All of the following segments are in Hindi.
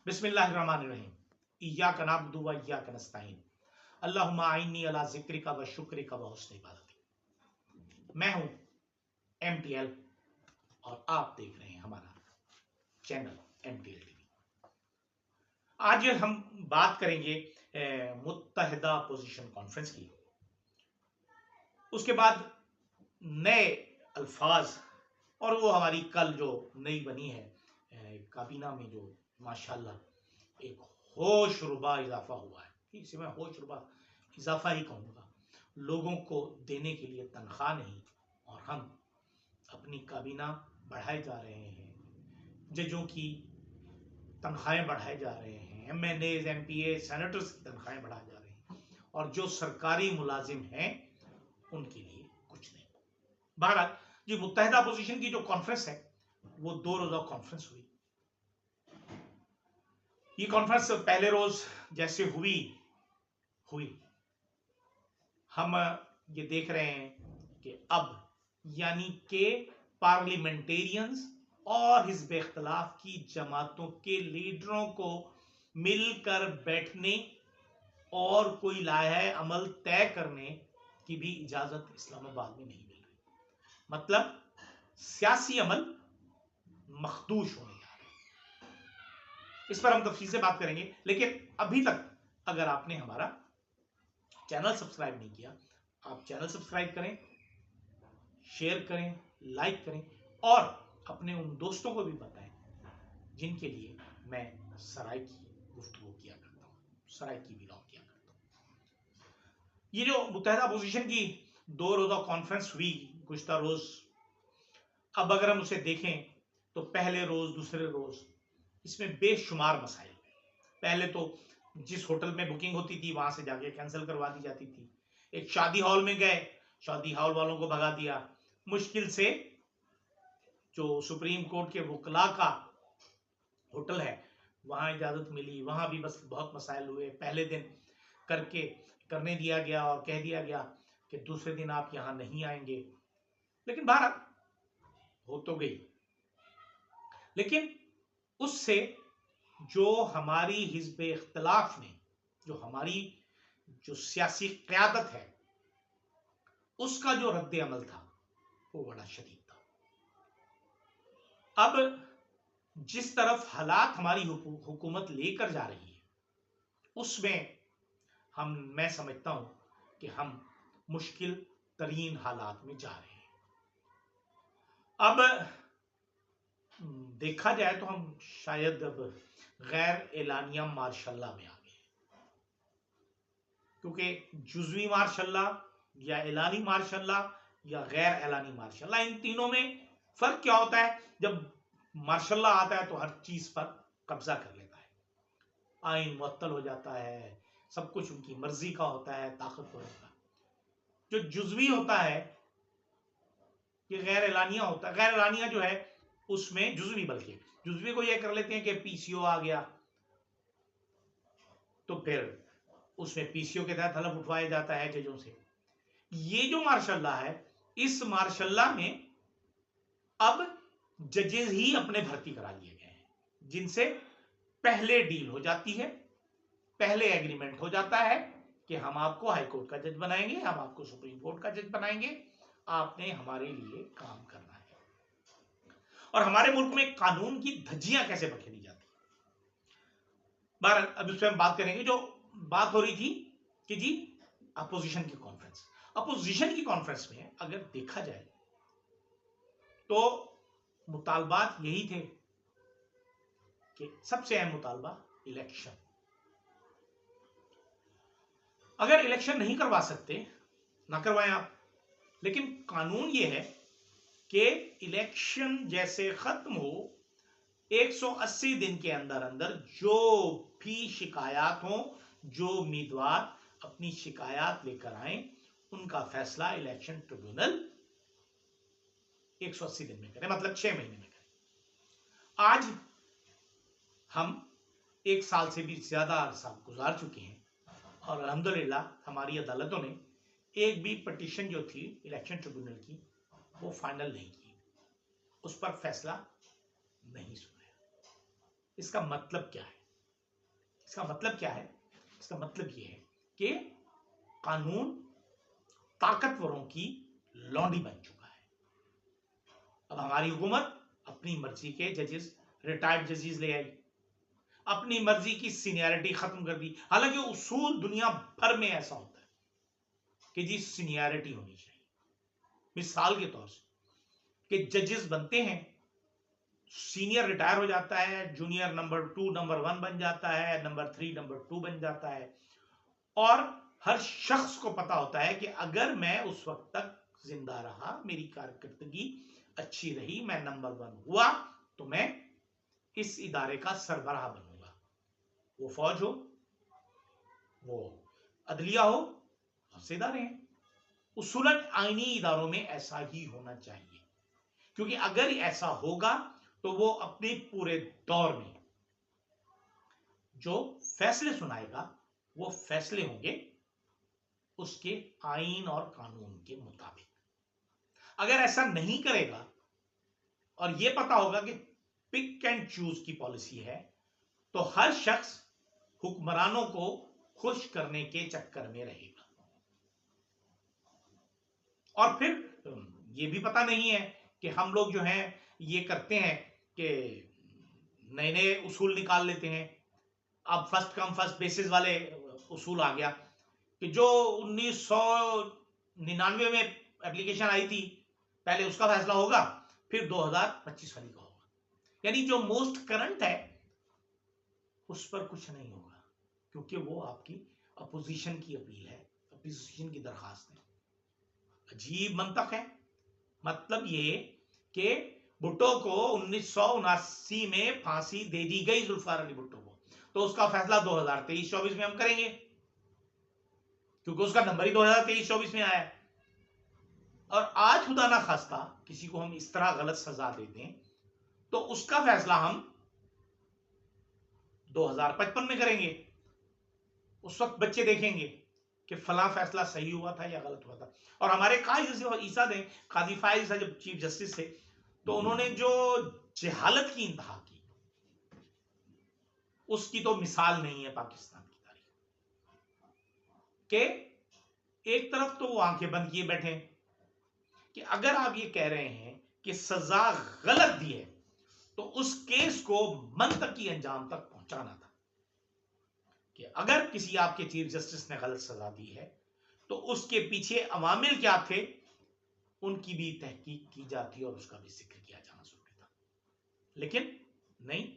बिस्मिल्लाहिर्रहमानिर्रहीम। इय्याका नअब्दु व इय्याका नस्तईन। अल्लाहुम्मा अइन्नी अला ज़िक्रिका व शुक्रिका व हुस्नि इबादतिक। मैं हूं MTL और आप देख रहे हैं हमारा चैनल MTL टीवी। आज हम बात करेंगे मुत्तहिदा पोजीशन कॉन्फ्रेंस की। उसके बाद नए अल्फाज और वो हमारी कल जो नई बनी है काबीना में, जो माशाल्लाह एक होशरुबा इजाफा हुआ है, इसे मैं होशरुबा इजाफा ही कहूँगा। लोगों को देने के लिए तनख्वाह नहीं, और हम अपनी काबीना बढ़ाए जा रहे हैं, जजों की तनख्वाहें बढ़ाए जा रहे हैं, MNAs, MPA, सेनेटर्स की तनख्वाहें बढ़ाए जा रहे हैं, और जो सरकारी मुलाजिम हैं उनके लिए कुछ नहीं। बहरहाल जी, मुत्तहिदा अपोजिशन की जो कॉन्फ्रेंस है वो 2 रोजा कॉन्फ्रेंस हुई। ये कॉन्फ्रेंस पहले रोज जैसे हुई हम ये देख रहे हैं कि अब यानी के पार्लियामेंटेरियंस और हिज़्ब इख्तिलाफ की जमातों के लीडरों को मिलकर बैठने और कोई लाहे अमल तय करने की भी इजाजत इस्लामाबाद में नहीं मिल रही। मतलब सियासी अमल मखदूश होने जा रहा है। इस पर हम तफसील से बात करेंगे, लेकिन अभी तक अगर आपने हमारा चैनल सब्सक्राइब नहीं किया, आप चैनल सब्सक्राइब करें, शेयर करें, लाइक करें, और अपने उन दोस्तों को भी बताएं जिनके लिए मैं सराय की गुफ्तगू किया करता हूं, सराय की बिलॉन्ग किया करता हूं। ये जो मुत्तहिदा अपोजिशन की 2 रोजा कॉन्फ्रेंस हुई गुज़िश्ता रोज, अब अगर हम उसे देखें तो पहले रोज दूसरे रोज इसमें बेशुमार मसाइल। पहले तो जिस होटल में बुकिंग होती थी वहां से जाके कैंसिल करवा दी जाती थी। एक शादी हॉल में गए, शादी हॉल वालों को भगा दिया। मुश्किल से जो सुप्रीम कोर्ट के वकला का होटल है वहां इजाजत मिली, वहां भी बस बहुत मसाइल हुए। पहले दिन करने दिया गया और कह दिया गया कि दूसरे दिन आप यहां नहीं आएंगे, लेकिन बहरहाल हो तो गई। लेकिन उससे जो हमारी हिज़्ब इख्तिलाफ ने, जो हमारी जो सियासी क़यादत है, उसका जो रद्द अमल था वो बड़ा शदीद था। अब जिस तरफ हालात हमारी हुकूमत लेकर जा रही है उसमें मैं समझता हूं कि हम मुश्किल तरीन हालात में जा रहे हैं। अब देखा जाए तो हम शायद अब गैर एलानिया मार्शल्ला में आ गए, क्योंकि जुज़वी मार्शल्ला या एलानी मार्शल्ला या गैर एलानी मार्शल्ला, इन तीनों में फर्क क्या होता है? जब मार्शल्ला आता है तो हर चीज पर कब्जा कर लेता है, आइन मुअत्तल हो जाता है, सब कुछ उनकी मर्जी का होता है, ताकतवर होता है। जो जुज़वी होता है ये गैर एलानिया होता है। गैर एलानिया जो है उसमें जुज़वी, बल्कि जुज़वी को ये कर लेते हैं कि PCO आ गया तो फिर उसमें PCO के तहत हलफ उठवाया जाता है जजों से। ये जो मार्शल्ला है, इस मार्शल्ला में अब जजेस ही अपने भर्ती करा लिए गए हैं, जिनसे पहले डील हो जाती है, पहले एग्रीमेंट हो जाता है कि हम आपको हाई कोर्ट का जज बनाएंगे, हम आपको सुप्रीम कोर्ट का जज बनाएंगे, आपने हमारे लिए काम करना है। और हमारे मुल्क में कानून की धज्जियां कैसे बखेरी जाती है, बहरहाल अब इस पर हम बात करेंगे। जो बात हो रही थी कि जी अपोजिशन की कॉन्फ्रेंस, अपोजिशन की कॉन्फ्रेंस में अगर देखा जाए तो मुतालबात यही थे कि सबसे अहम मुतालबा इलेक्शन। अगर इलेक्शन नहीं करवा सकते ना करवाएं आप, लेकिन कानून यह है कि इलेक्शन जैसे खत्म हो 180 दिन के अंदर अंदर जो भी शिकायत हो, जो उम्मीदवार अपनी शिकायत लेकर आए, उनका फैसला इलेक्शन ट्रिब्यूनल 180 दिन में करे, मतलब 6 महीने में करे। आज हम 1 साल से भी ज्यादा अरसा गुजार चुके हैं और अल्हम्दुलिल्लाह हमारी अदालतों ने एक भी पिटीशन जो थी इलेक्शन ट्रिब्यूनल की वो फाइनल नहीं की, उस पर फैसला नहीं सुनाया। इसका मतलब क्या है? इसका मतलब क्या है? इसका मतलब ये है कि कानून ताकतवरों की लौंडी बन चुका है। अब हमारी हुकूमत अपनी मर्जी के जजेस, रिटायर्ड जजेस ले आई, अपनी मर्जी की सीनियरिटी खत्म कर दी। हालांकि उसूल दुनिया भर में ऐसा होता है कि जी सीनियरिटी होनी चाहिए। मिसाल के तौर से कि जजेस बनते हैं, सीनियर रिटायर हो जाता है, जूनियर नंबर 2 नंबर 1 बन जाता है, नंबर 3 नंबर 2 बन जाता है, और हर शख्स को पता होता है कि अगर मैं उस वक्त तक जिंदा रहा, मेरी कारकर्दगी अच्छी रही, मैं नंबर 1 हुआ, तो मैं इस इदारे का सरबराह बनूंगा। वो फौज हो, वो अदलिया हो, बहुत से इदारे हैं। उसूलन आईनी इदारों में ऐसा ही होना चाहिए, क्योंकि अगर ऐसा होगा तो वो अपने पूरे दौर में जो फैसले सुनाएगा वो फैसले होंगे उसके आईन और कानून के मुताबिक। अगर ऐसा नहीं करेगा और ये पता होगा कि पिक एंड चूज की पॉलिसी है, तो हर शख्स हुक्मरानों को खुश करने के चक्कर में रहेगा। और फिर ये भी पता नहीं है कि हम लोग जो हैं ये करते हैं कि नए नए उसूल निकाल लेते हैं। अब फर्स्ट कम फर्स्ट बेसिस वाले उसूल आ गया कि जो 1999 में एप्लीकेशन आई थी, पहले उसका फैसला होगा, फिर 2025 वाली का होगा। यानी जो मोस्ट करंट है उस पर कुछ नहीं होगा, क्योंकि वो आपकी अपोजिशन की अपील है, अपोजिशन की दरखास्त है। अजीब मंतक है। मतलब ये कि भुट्टो को 1979 में फांसी दे दी गई, जुल्फिकार अली भुट्टो को, तो उसका फैसला 2023-24 में हम करेंगे, क्योंकि उसका नंबर ही 2023-24 में आया है। और आज खुदा ना खास्ता किसी को हम इस तरह गलत सजा दे दें तो उसका फैसला हम 2055 में करेंगे। उस वक्त बच्चे देखेंगे कि फला फैसला सही हुआ था या गलत हुआ था। और हमारे काजी ईसा ने, काजी फाइज ईसा जब चीफ जस्टिस थे, तो उन्होंने जो जहालत की इंतहा की, उसकी तो मिसाल नहीं है पाकिस्तान की तारीख के। एक तरफ तो वो आंखें बंद किए बैठे कि अगर आप ये कह रहे हैं कि सजा गलत दी है, तो उस केस को मंतकी अंजाम तक पहुंचाना था कि अगर किसी आपके चीफ जस्टिस ने गलत सजा दी है तो उसके पीछे अवामिल क्या थे, उनकी भी तहकीक की जाती और उसका भी जिक्र किया जाना जरूरी था। लेकिन नहीं,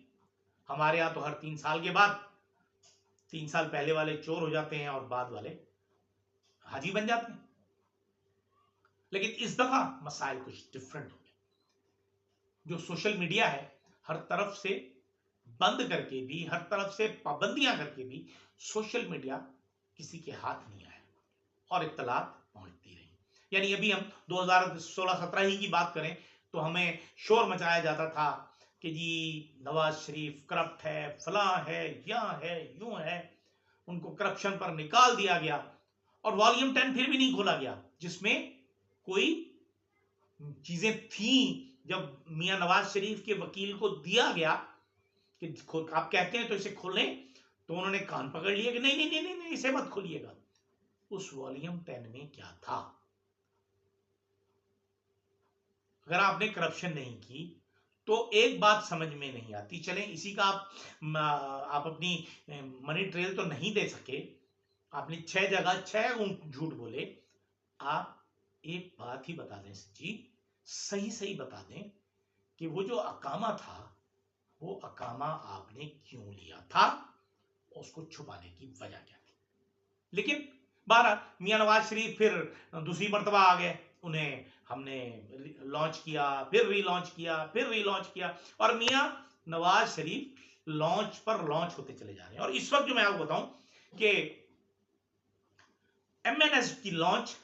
हमारे यहां तो हर 3 साल के बाद 3 साल पहले वाले चोर हो जाते हैं और बाद वाले हाजी बन जाते हैं। लेकिन इस दफा मसाइल कुछ डिफरेंट हो गए। जो सोशल मीडिया है, हर तरफ से बंद करके भी, हर तरफ से पाबंदियां करके भी सोशल मीडिया किसी के हाथ नहीं आया और इत्तलात पहुंचती रही। यानी अभी हम 2016-17 ही की बात करें तो हमें शोर मचाया जाता था कि जी नवाज शरीफ करप्ट है, फला है, यहाँ है, यूं है, उनको करप्शन पर निकाल दिया गया। और वॉल्यूम 10 फिर भी नहीं खोला गया, जिसमें कोई चीजें थी। जब मियां नवाज शरीफ के वकील को दिया गया कि आप कहते हैं तो इसे खोलें, तो उन्होंने कान पकड़ लिया कि नहीं नहीं नहीं नहीं, नहीं इसे मत खोलिएगा। उस वॉल्यूम 10 में क्या था? अगर आपने करप्शन नहीं की तो एक बात समझ में नहीं आती। चलें इसी का आप अपनी मनी ट्रेल तो नहीं दे सके, आपने 6 जगह 6 झूठ बोले, आप एक बात ही बता दें सच्ची, सही सही बता दें कि वो जो अकामा था, वो अकामा आपने क्यों लिया था, उसको छुपाने की वजह क्या थी। लेकिन 12 मियां नवाज शरीफ फिर दूसरी मर्तबा आ गए, उन्हें हमने लॉन्च किया, फिर रीलॉन्च किया, फिर रीलॉन्च किया, और मियां नवाज शरीफ लॉन्च पर लॉन्च होते चले जा रहे हैं। और इस वक्त जो मैं आपको बताऊं कि MNS की लॉन्च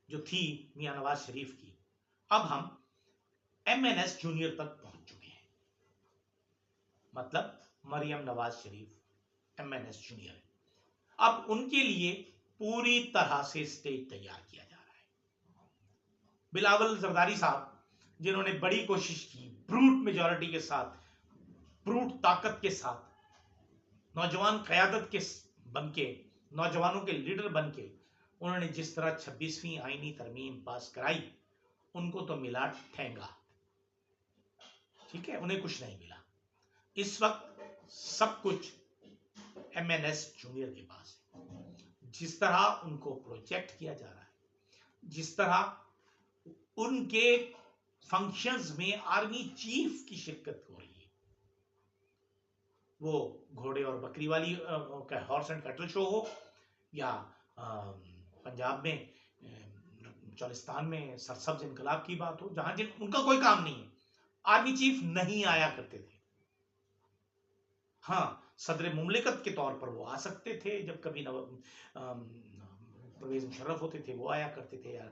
जो थी मियां नवाज शरीफ की, अब हम MNS जूनियर तक पहुंच चुके हैं। मतलब मरियम नवाज शरीफ MNS जूनियर है। अब उनके लिए पूरी तरह से स्टेज तैयार किया जा रहा है। बिलावल जरदारी साहब, जिन्होंने बड़ी कोशिश की ब्रूट मेजॉरिटी के साथ, ब्रूट ताकत के साथ नौजवान क़यादत के बन के, नौजवानों के लीडर बन के उन्होंने जिस तरह 26वीं आईनी तरमीम पास कराई, उनको तो मिला ठेंगा, ठीक है, उन्हें कुछ नहीं मिला। इस वक्त सब कुछ MNS जूनियर के पास है। जिस तरह उनको प्रोजेक्ट किया जा रहा है, जिस तरह उनके फंक्शंस में आर्मी चीफ की शिरकत हो रही है, वो घोड़े और बकरी वाली हॉर्स एंड कैटल शो हो, या पंजाब में चालिस्तान में सरसब्ज इनकलाब की बात हो, जहां जिन उनका कोई काम नहीं है, आर्मी चीफ नहीं आया करते थे। हाँ, सदर मुमलिकत के तौर पर वो आ सकते थे, जब कभी परवेज मुशर्रफ होते थे वो आया करते थे, या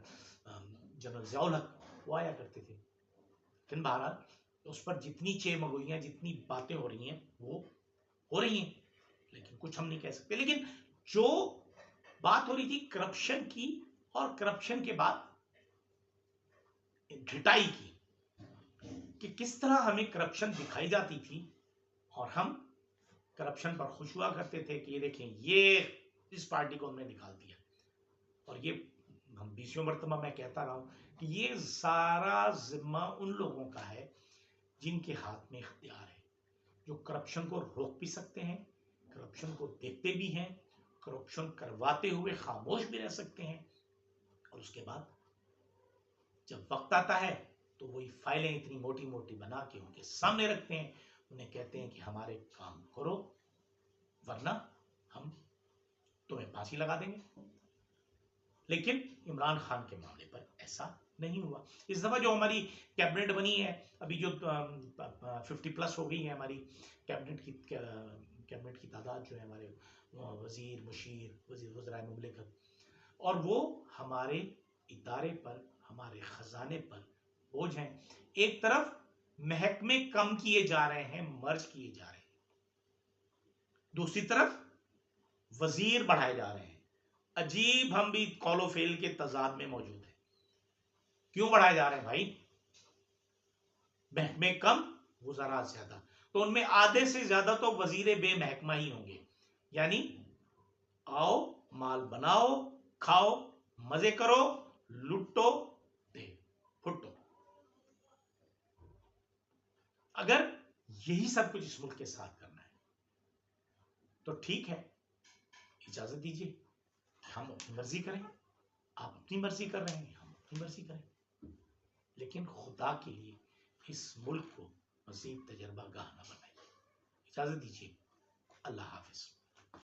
जनरल ज़ियाउल हक वो आया करते थे। लेकिन बहरहाल उस पर जितनी चेमगोइयाँ, जितनी बातें हो रही हैं वो हो रही हैं, लेकिन कुछ हम नहीं कह सकते। लेकिन जो बात हो रही थी करप्शन की, और करप्शन के बाद ढिटाई की, कि किस तरह हमें करप्शन दिखाई जाती थी और हम करप्शन पर खुश हुआ करते थे कि ये देखें, ये इस पार्टी को हमने निकाल दिया। और ये हम 20वीं मरतबा मैं कहता रहा हूं कि ये सारा जिम्मा उन लोगों का है जिनके हाथ में इख्तियार है, जो करप्शन को रोक भी सकते हैं, करप्शन को देखते भी हैं, करप्शन करवाते हुए खामोश भी रह सकते हैं, और उसके बाद जब वक्त आता है तो वही फाइलें इतनी मोटी मोटी बना के उनके सामने रखते हैं, उन्हें कहते हैं कि हमारे काम करो वरना हम तुम्हें फांसी लगा देंगे। लेकिन इमरान खान के मामले पर ऐसा नहीं हुआ। इस दफा जो हमारी कैबिनेट बनी है, अभी जो 50+ हो गई है हमारी कैबिनेट की तादाद जो है, हमारे वजीर, मुशीर, वजीर वज़राए मुमलिकत, और वो हमारे इदारे पर, हमारे खजाने पर बोझ हैं। एक तरफ महकमे कम किए जा रहे हैं, मर्ज किए जा रहे हैं, दूसरी तरफ वजीर बढ़ाए जा रहे हैं। अजीब, हम भी कौलो फेल के तजाद में मौजूद है। क्यों बढ़ाए जा रहे हैं भाई? महकमे कम, वज़रा ज्यादा, तो उनमें आधे से ज्यादा तो वजीर बेमहकमा ही होंगे। यानी आओ, माल बनाओ, खाओ, मजे करो, लुटो, दे फुटो। अगर यही सब कुछ इस मुल्क के साथ करना है तो ठीक है, इजाजत दीजिए, हम अपनी मर्जी करें, आप अपनी मर्जी कर रहे हैं, हम अपनी मर्जी करें, लेकिन खुदा के लिए इस मुल्क को मजीद तजर्बा गाह न बनाइए। इजाजत दीजिए, अल्लाह हाफिज।